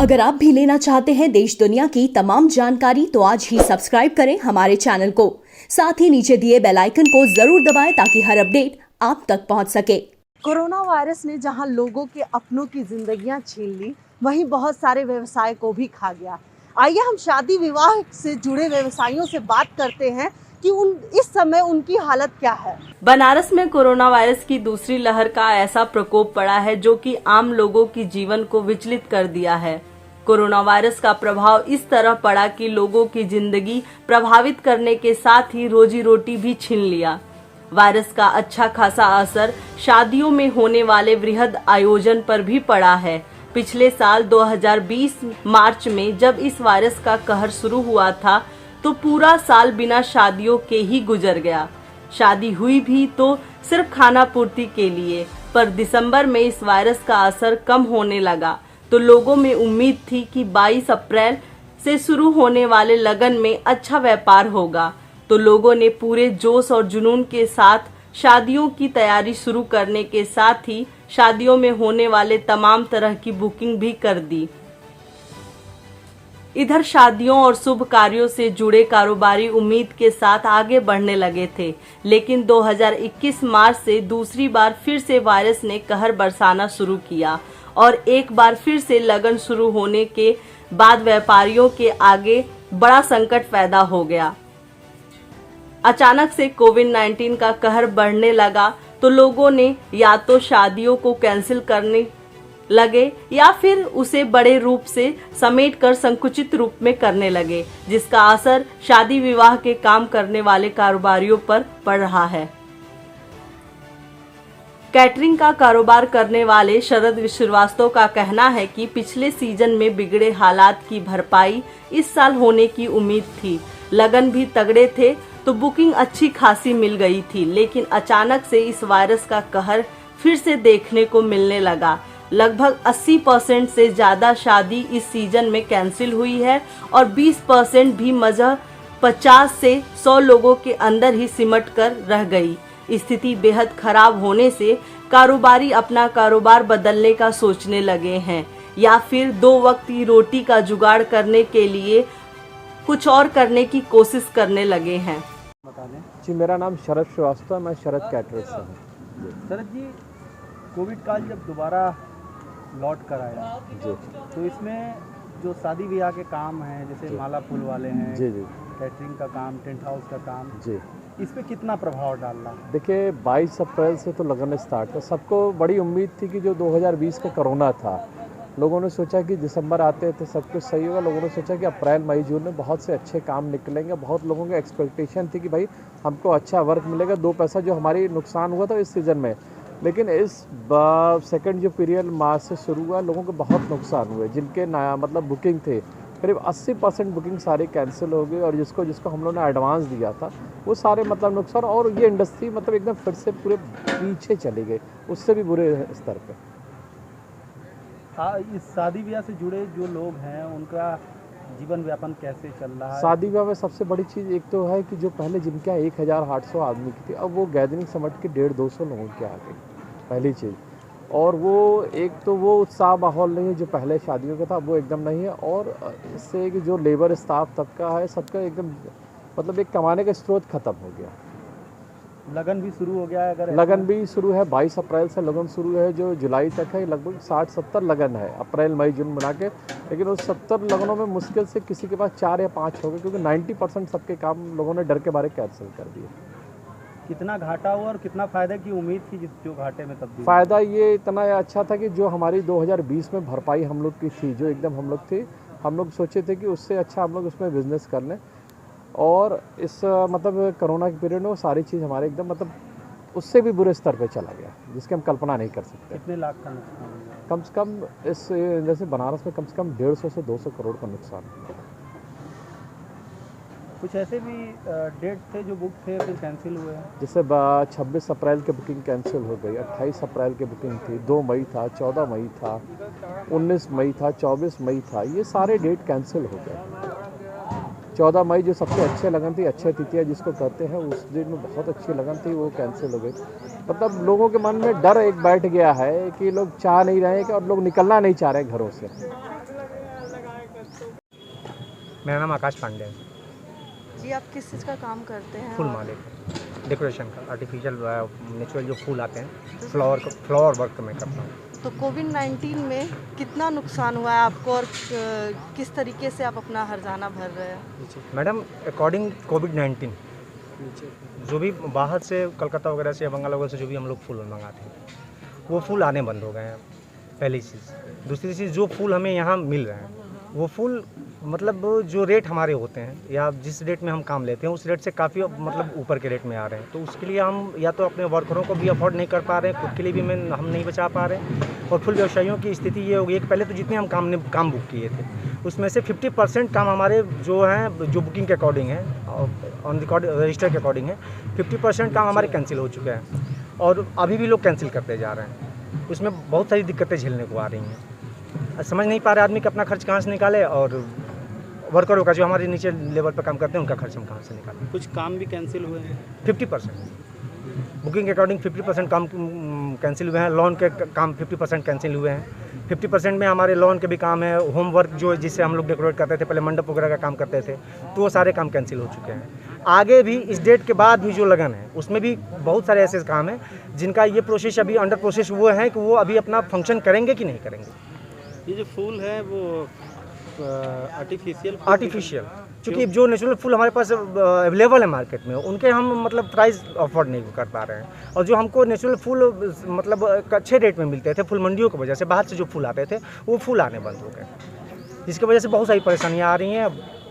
अगर आप भी लेना चाहते हैं देश दुनिया की तमाम जानकारी तो आज ही सब्सक्राइब करें हमारे चैनल को। साथ ही नीचे दिए बेल आइकन को जरूर दबाएं ताकि हर अपडेट आप तक पहुंच सके। कोरोना वायरस ने जहां लोगों के अपनों की जिंदगियां छीन ली, वहीं बहुत सारे व्यवसाय को भी खा गया। आइए हम शादी विवाह से जुड़े व्यवसायियों से बात करते हैं कि इस समय उनकी हालत क्या है। बनारस में कोरोना वायरस की दूसरी लहर का ऐसा प्रकोप पड़ा है जो कि आम लोगों की जीवन को विचलित कर दिया है। कोरोना वायरस का प्रभाव इस तरह पड़ा कि लोगों की जिंदगी प्रभावित करने के साथ ही रोजी रोटी भी छीन लिया। वायरस का अच्छा खासा असर शादियों में होने वाले वृहद आयोजन पर भी पड़ा है। पिछले साल 2020 मार्च में जब इस वायरस का कहर शुरू हुआ था तो पूरा साल बिना शादियों के ही गुजर गया। शादी हुई भी तो सिर्फ खाना पूर्ति के लिए, पर दिसंबर में इस वायरस का असर कम होने लगा तो लोगों में उम्मीद थी कि 22 अप्रैल से शुरू होने वाले लगन में अच्छा व्यापार होगा, तो लोगों ने पूरे जोश और जुनून के साथ शादियों की तैयारी शुरू करने के साथ ही शादियों में होने वाले तमाम तरह की बुकिंग भी कर दी। इधर शादियों और शुभ कार्यों से जुड़े कारोबारी उम्मीद के साथ आगे बढ़ने लगे थे, लेकिन 2021 मार्च से दूसरी बार फिर से वायरस ने कहर बरसाना शुरू किया और एक बार फिर से लगन शुरू होने के बाद व्यापारियों के आगे बड़ा संकट पैदा हो गया। अचानक से कोविड-19 का कहर बढ़ने लगा तो लोगों ने या तो शादियों को कैंसिल करने लगे या फिर उसे बड़े रूप से समेटकर संकुचित रूप में करने लगे, जिसका असर शादी विवाह के काम करने वाले कारोबारियों पर पड़ रहा है। कैटरिंग का कारोबार करने वाले शरद श्रीवास्तव का कहना है कि पिछले सीजन में बिगड़े हालात की भरपाई इस साल होने की उम्मीद थी। लगन भी तगड़े थे तो बुकिंग अच्छी खासी मिल गई थी, लेकिन अचानक से इस वायरस का कहर फिर से देखने को मिलने लगा। लगभग 80% से ज्यादा शादी इस सीजन में कैंसिल हुई है और 20% भी मजह 50 से 100 लोगों के अंदर ही सिमट कर रह गई। स्थिति बेहद खराब होने से कारोबारी अपना कारोबार बदलने का सोचने लगे हैं या फिर 2 वक्त की रोटी का जुगाड़ करने के लिए कुछ और करने की कोशिश करने लगे हैं। जी, मेरा नाम शरद श्रीवास्तव है, मैं शरद कैटरर्स से हूँ। शरद जी, कोविड काल जब दोबारा लौट कर आया जी, तो इसमें जो शादी ब्याह के काम हैं, जैसे माला फूल वाले हैं, जी, कैटरिंग का काम, टेंट हाउस का काम, जी, इस पे कितना प्रभाव डाल रहा है? देखिए 22 अप्रैल से तो लगन स्टार्ट था। सबको बड़ी उम्मीद थी कि जो 2020 का कोरोना था, लोगों ने सोचा कि दिसंबर आते थे सब कुछ सही होगा। लोगों ने सोचा कि अप्रैल मई जून में बहुत से अच्छे काम निकलेंगे। बहुत लोगों की एक्सपेक्टेशन थी कि भाई हमको अच्छा वर्क मिलेगा, 2 पैसा जो हमारी नुकसान हुआ था इस सीज़न में। लेकिन इस सेकंड जो पीरियड मार्च से शुरू हुआ, लोगों को बहुत नुकसान हुए। जिनके नया मतलब बुकिंग थे, करीब 80% बुकिंग सारी कैंसिल हो गई और जिसको हम लोगों ने एडवांस दिया था वो सारे मतलब नुकसान, और ये इंडस्ट्री मतलब एकदम फिर से पूरे पीछे चली गई, उससे भी बुरे स्तर पे। इस शादी ब्याह से जुड़े जो लोग हैं उनका जीवन व्यापन कैसे चल रहा है? शादी ब्याह में सबसे बड़ी चीज़ एक तो है कि जो पहले जिनके यहाँ 1800 आदमी की थी, अब वो गैदरिंग समझ के 150-200 लोगों के आ गई, पहली चीज़। और वो एक तो वो उत्साह माहौल नहीं है जो पहले शादियों का था, वो एकदम नहीं है। और इससे कि जो लेबर स्टाफ तबका है सबका एकदम मतलब एक कमाने का स्रोत ख़त्म हो गया। लगन भी शुरू हो गया है? अगर लगन भी शुरू है, 22 अप्रैल से लगन शुरू है जो जुलाई तक है। लगभग 60-70 लगन है अप्रैल मई जून मिला के, लेकिन उस 70 लगनों में मुश्किल से किसी के पास 4 या 5 हो गए, क्योंकि 90% सबके काम लोगों ने डर के बारे कैंसिल कर दिए। कितना घाटा हुआ और कितना फ़ायदा की उम्मीद थी जो घाटे में तब्दील? फ़ायदा ये इतना अच्छा था कि जो हमारी 2020 में भरपाई हम लोग की थी, जो एकदम हम लोग सोचे थे कि उससे अच्छा हम लोग उसमें बिज़नेस कर लें। और इस मतलब कोरोना के पीरियड में वो सारी चीज़ हमारे एकदम मतलब उससे भी बुरे स्तर पे चला गया, जिसकी हम कल्पना नहीं कर सकते। कितने लाख का नुकसान हुआ? कम से कम इस जैसे बनारस में कम से कम 150 से 200 करोड़ का नुकसान हुआ। कुछ ऐसे भी डेट थे जो बुक थे फिर कैंसिल हुए हैं? जैसे 26 अप्रैल की बुकिंग कैंसिल हो गई, 28 अप्रैल की बुकिंग थी, 2 मई था, 14 मई था, 19 मई था, 24 मई था, ये सारे डेट कैंसिल हो गए। 14 मई जो सबसे अच्छे लगन थी, अच्छे तिथियाँ जिसको कहते हैं, उस दिन में बहुत अच्छी लगन थी, वो कैंसिल हो गई। मतलब लोगों के मन में डर एक बैठ गया है कि लोग चाह नहीं रहे हैं कि, और लोग निकलना नहीं चाह रहे घरों से। मेरा नाम आकाश पांडे है। जी आप किस चीज़ का काम करते हैं? फूल माले का, डेकोरेशन का, आर्टिफिशियल नेचुरल जो फूल आते हैं, फ्लावर वर्क मैं करता हूँ। तो कोविड-19 में कितना नुकसान हुआ है आपको और किस तरीके से आप अपना हर्जाना भर रहे हैं? मैडम, अकॉर्डिंग कोविड-19 जो भी बाहर से कलकत्ता वगैरह से या बंगाल वगैरह से जो भी हम लोग फूल मंगाते हैं, वो फूल आने बंद हो गए हैं, पहली चीज़। दूसरी चीज़, जो फूल हमें यहाँ मिल रहे हैं वो फूल मतलब जो रेट हमारे होते हैं या जिस रेट में हम काम लेते हैं उस रेट से काफ़ी मतलब ऊपर के रेट में आ रहे हैं। तो उसके लिए हम या तो अपने वर्करों को भी अफोर्ड नहीं कर पा रहे हैं, खुद के लिए भी हम नहीं बचा पा रहे हैं। और फूल व्यवसायियों की स्थिति ये हो गई है कि पहले तो जितने हम काम बुक किए थे उसमें से 50% काम हमारे जो हैं, जो बुकिंग के अकॉर्डिंग है, ऑन रिकॉर्ड रजिस्टर के अकॉर्डिंग है, 50% काम हमारे कैंसिल हो चुके हैं और अभी भी लोग कैंसिल करते जा रहे हैं। उसमें बहुत सारी दिक्कतें झेलने को आ रही हैं। समझ नहीं पा रहे आदमी कि अपना खर्च कहाँ से निकाले और वर्करों का जो हमारे नीचे लेवल पर काम करते हैं उनका खर्च हम कहाँ से निकालें। कुछ काम भी कैंसिल हुए हैं? 50% बुकिंग के अकॉर्डिंग 50% काम कैंसिल हुए हैं। लोन के काम 50% कैंसिल हुए हैं। 50% में हमारे लोन के भी काम है, होमवर्क जो जिससे हम लोग डेकोरेट करते थे, पहले मंडप वगैरह का काम करते थे, तो वो सारे काम कैंसिल हो चुके हैं। आगे भी इस डेट के बाद भी जो लगन है उसमें भी बहुत सारे ऐसे काम हैं जिनका ये प्रोसेस अभी अंडर प्रोसेस वो है कि वो अभी अपना फंक्शन करेंगे कि नहीं करेंगे। ये जो फूल है वो आर्टिफिशियल क्योंकि जो नेचुरल फूल हमारे पास अवेलेबल है मार्केट में उनके हम मतलब प्राइस अफोर्ड नहीं कर पा रहे हैं। और जो हमको नेचुरल फूल मतलब अच्छे रेट में मिलते थे फूल मंडियों की वजह से, बाहर से जो फूल आते थे वो फूल आने बंद हो गए, जिसकी वजह से बहुत सारी परेशानियाँ आ रही हैं।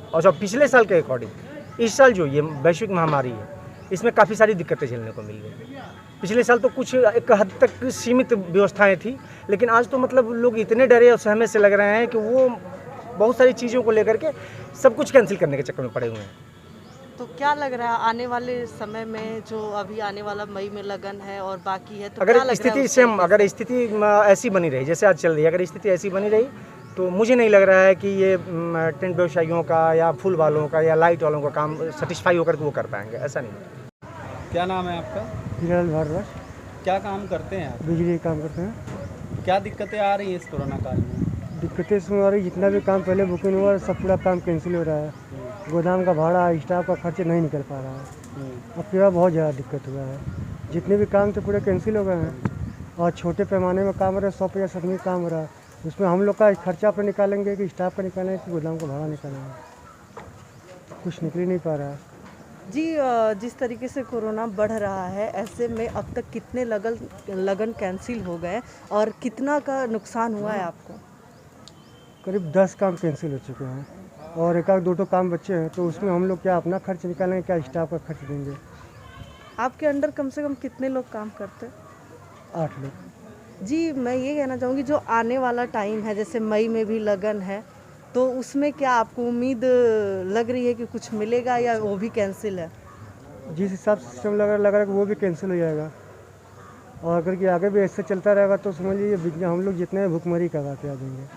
और जो पिछले साल के अकॉर्डिंग इस साल जो ये वैश्विक महामारी है इसमें काफ़ी सारी दिक्कतें झेलने को मिल गई। पिछले साल तो कुछ एक हद तक सीमित व्यवस्थाएं थी, लेकिन आज तो मतलब लोग इतने डरे और सहमे से लग रहे हैं कि वो बहुत सारी चीज़ों को लेकर के सब कुछ कैंसिल करने के चक्कर में पड़े हुए हैं। तो क्या लग रहा है आने वाले समय में, जो अभी आने वाला मई में लगन है और बाकी है, तो क्या लग रहा है स्थिति सेम, अगर स्थिति ऐसी बनी रही जैसे आज चल रही है, अगर स्थिति ऐसी बनी रही तो मुझे नहीं लग रहा है कि ये टेंट व्यवसायियों का या फूल वालों का या लाइट वालों का काम सेटिस्फाई होकर के वो कर पाएंगे, ऐसा नहीं। क्या नाम है आपका? हिलाल भारद्वाज। क्या काम करते हैं आप? बिजली का काम करते हैं। क्या दिक्कतें आ रही हैं इस कोरोना काल में? दिक्कतें इसमें आ रही, जितना भी काम पहले बुकिंग हुआ सब पूरा काम कैंसिल हो रहा है। गोदाम का भाड़ा, स्टाफ का खर्च नहीं निकल पा रहा है। अब पूरा बहुत ज़्यादा दिक्कत हुआ है। जितने भी काम थे पूरे कैंसिल हो गए हैं और छोटे पैमाने में काम हो रहा है, 150 आदमी काम हो रहा है। उसमें हम लोग का खर्चा पर निकालेंगे कि स्टाफ का निकालेंगे कि गोदाम का भाड़ा निकालेंगे, कुछ निकल ही नहीं पा रहा है। जी जिस तरीके से कोरोना बढ़ रहा है, ऐसे में अब तक कितने लगन कैंसिल हो गए और कितना का नुकसान हुआ है आपको? करीब 10 काम कैंसिल हो चुके हैं और एक आध दो काम बच्चे हैं, तो उसमें हम लोग क्या अपना खर्च निकालेंगे, क्या स्टाफ का खर्च देंगे। आपके अंडर कम से कम कितने लोग काम करते हैं? 8 लोग। जी मैं ये कहना चाहूँगी, जो आने वाला टाइम है, जैसे मई में भी लगन है, तो उसमें क्या आपको उम्मीद लग रही है कि कुछ मिलेगा या वो भी कैंसिल है? जिस हिसाब से सिस्टम लग रहा है कि वो भी कैंसिल हो जाएगा और अगर कि आगे भी ऐसे चलता रहेगा तो समझ लीजिए हम लोग जितने भुखमरी करवा के आ जाएंगे।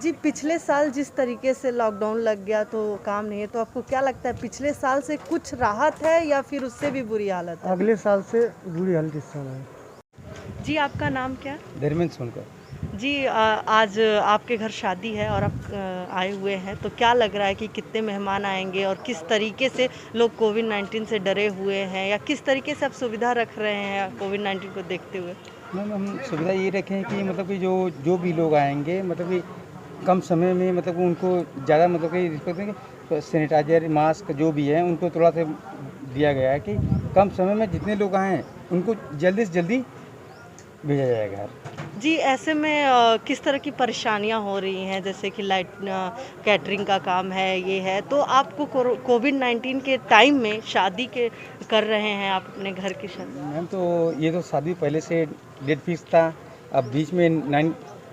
जी पिछले साल जिस तरीके से लॉकडाउन लग गया तो काम नहीं है, तो आपको क्या लगता है पिछले साल से कुछ राहत है या फिर उससे भी बुरी हालत है? अगले साल से बुरी हालत इस साल है। जी आपका नाम क्या? धर्मेंद्र सोनकर। जी आज आपके घर शादी है और आप आए हुए हैं, तो क्या लग रहा है कि कितने मेहमान आएंगे और किस तरीके से लोग कोविड-19 से डरे हुए हैं या किस तरीके से आप सुविधा रख रहे हैं कोविड-19 को देखते हुए? मैम हम सुविधा ये रखें कि मतलब कि जो भी लोग आएंगे मतलब कि कम समय में मतलब उनको ज़्यादा मतलब कि रिस्पेक्ट देंगे। सैनिटाइजर, मास्क जो भी है उनको थोड़ा सा दिया गया है कि कम समय में जितने लोग आएँ उनको जल्दी से जल्दी भेजा जाएगा। जी ऐसे में किस तरह की परेशानियां हो रही हैं, जैसे कि लाइट कैटरिंग का काम है, ये है, तो आपको कोविड-19 के टाइम में शादी के कर रहे हैं आप अपने घर की शादी? मैम तो ये तो शादी पहले से डेट फिक्स था, अब बीच में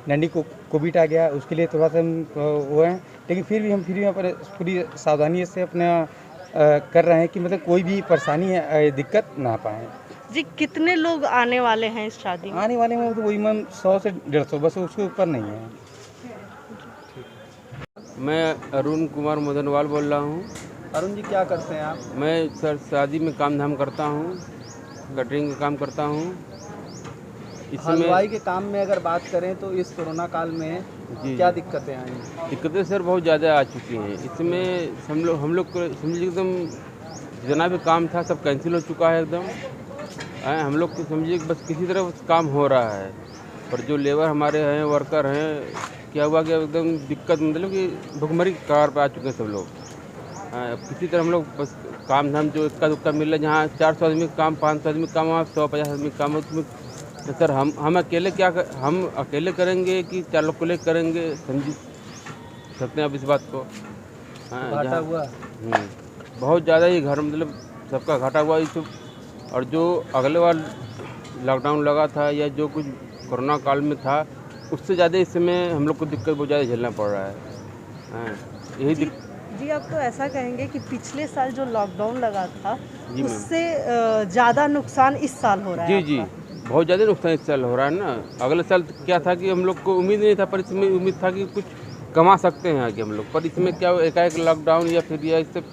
90 को कोविड आ गया, उसके लिए थोड़ा सा वो है, लेकिन फिर भी हम यहाँ पर पूरी सावधानी से अपना कर रहे हैं कि मतलब कोई भी परेशानी दिक्कत ना पाएँ। जी कितने लोग आने वाले हैं इस शादी में? आने वाले में तो वही मैम 100 से 150, बस उसके ऊपर नहीं है। मैं अरुण कुमार मदनवाल बोल रहा हूँ। अरुण जी क्या करते हैं आप? मैं सर शादी में काम धाम करता हूँ, कैटरिंग का काम करता हूँ। इसमें हलवाई के काम में अगर बात करें तो इस कोरोना काल में जी क्या दिक्कतें आई? दिक्कतें सर बहुत ज़्यादा आ चुकी हैं। इसमें हम लोग को समझिए एकदम जितना भी काम था सब कैंसिल हो चुका है एकदम। हम लोग को समझिए कि बस किसी तरह बस काम हो रहा है, पर जो लेबर हमारे हैं, वर्कर हैं, क्या हुआ कि एकदम दिक्कत, मतलब कि भुखमरी की कगार पर आ चुके हैं सब लोग। किसी तरह हम लोग बस काम धाम जो इक्का दुक्का मिल रहा है, जहाँ 400 आदमी का काम, 500 आदमी का काम, वहाँ 150 आदमी का काम है, उसमें तो सर हम अकेले हम अकेले करेंगे कि 4 लोग को लेकर करेंगे, समझ सकते हैं आप इस बात को। घाटा हुआ? बहुत ज़्यादा ही घर, मतलब सबका घाटा हुआ इस। और जो अगले बार लॉकडाउन लगा था या जो कुछ कोरोना काल में था, उससे ज़्यादा इस समय हम लोग को दिक्कत बहुत ज़्यादा झेलना पड़ रहा है। यही जी, आप तो ऐसा कहेंगे कि पिछले साल जो लॉकडाउन लगा था जी मैम। उससे ज़्यादा नुकसान इस साल हो रहा है? जी बहुत ज़्यादा नुकसान इस साल हो रहा है ना। अगले साल क्या था कि हम लोग को उम्मीद नहीं था, पर इसमें उम्मीद था कि कुछ कमा सकते हैं आगे हम लोग, पर इसमें क्या एकाएक लॉकडाउन या फिर या इससे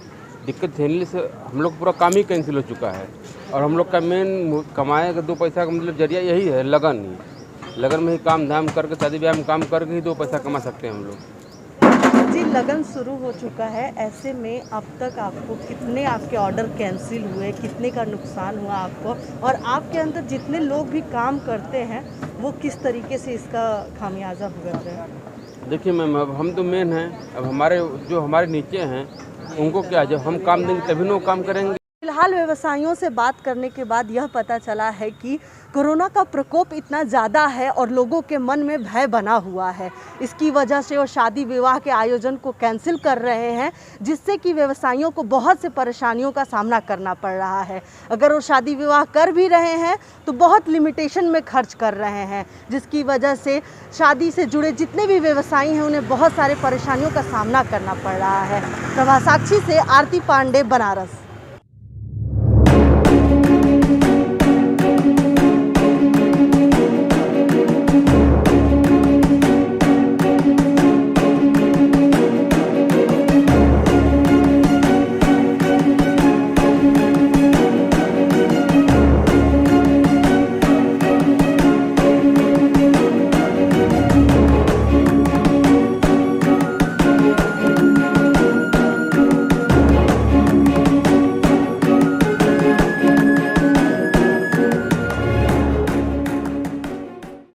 दिक्कत झेलने से हम लोग पूरा काम ही कैंसिल हो चुका है। और हम लोग का मेन कमाए का 2 पैसा का मतलब जरिया यही है, लगन ही। लगन में ही काम धाम करके, शादी ब्याह में काम करके ही 2 पैसा कमा सकते हैं हम लोग। जी, लगन शुरू हो चुका है, ऐसे में अब तक आपको कितने आपके ऑर्डर कैंसिल हुए, कितने का नुकसान हुआ आपको, और आपके अंदर जितने लोग भी काम करते हैं वो किस तरीके से इसका खामियाजा भुगत रहे हैं? देखिए मैम, अब हम तो मेन हैं, अब हमारे नीचे हैं उनको क्या, जब हम काम देंगे तभी ना वो काम करेंगे। फिलहाल व्यवसायियों से बात करने के बाद यह पता चला है कि कोरोना का प्रकोप इतना ज़्यादा है और लोगों के मन में भय बना हुआ है। इसकी वजह से वो शादी विवाह के आयोजन को कैंसिल कर रहे हैं, जिससे कि व्यवसायियों को बहुत से परेशानियों का सामना करना पड़ रहा है। अगर वो शादी विवाह कर भी रहे हैं तो बहुत लिमिटेशन में खर्च कर रहे हैं, जिसकी वजह से शादी से जुड़े जितने भी व्यवसायी हैं उन्हें बहुत सारे परेशानियों का सामना करना पड़ रहा है। प्रभा साक्षी से आरती पांडे, बनारस।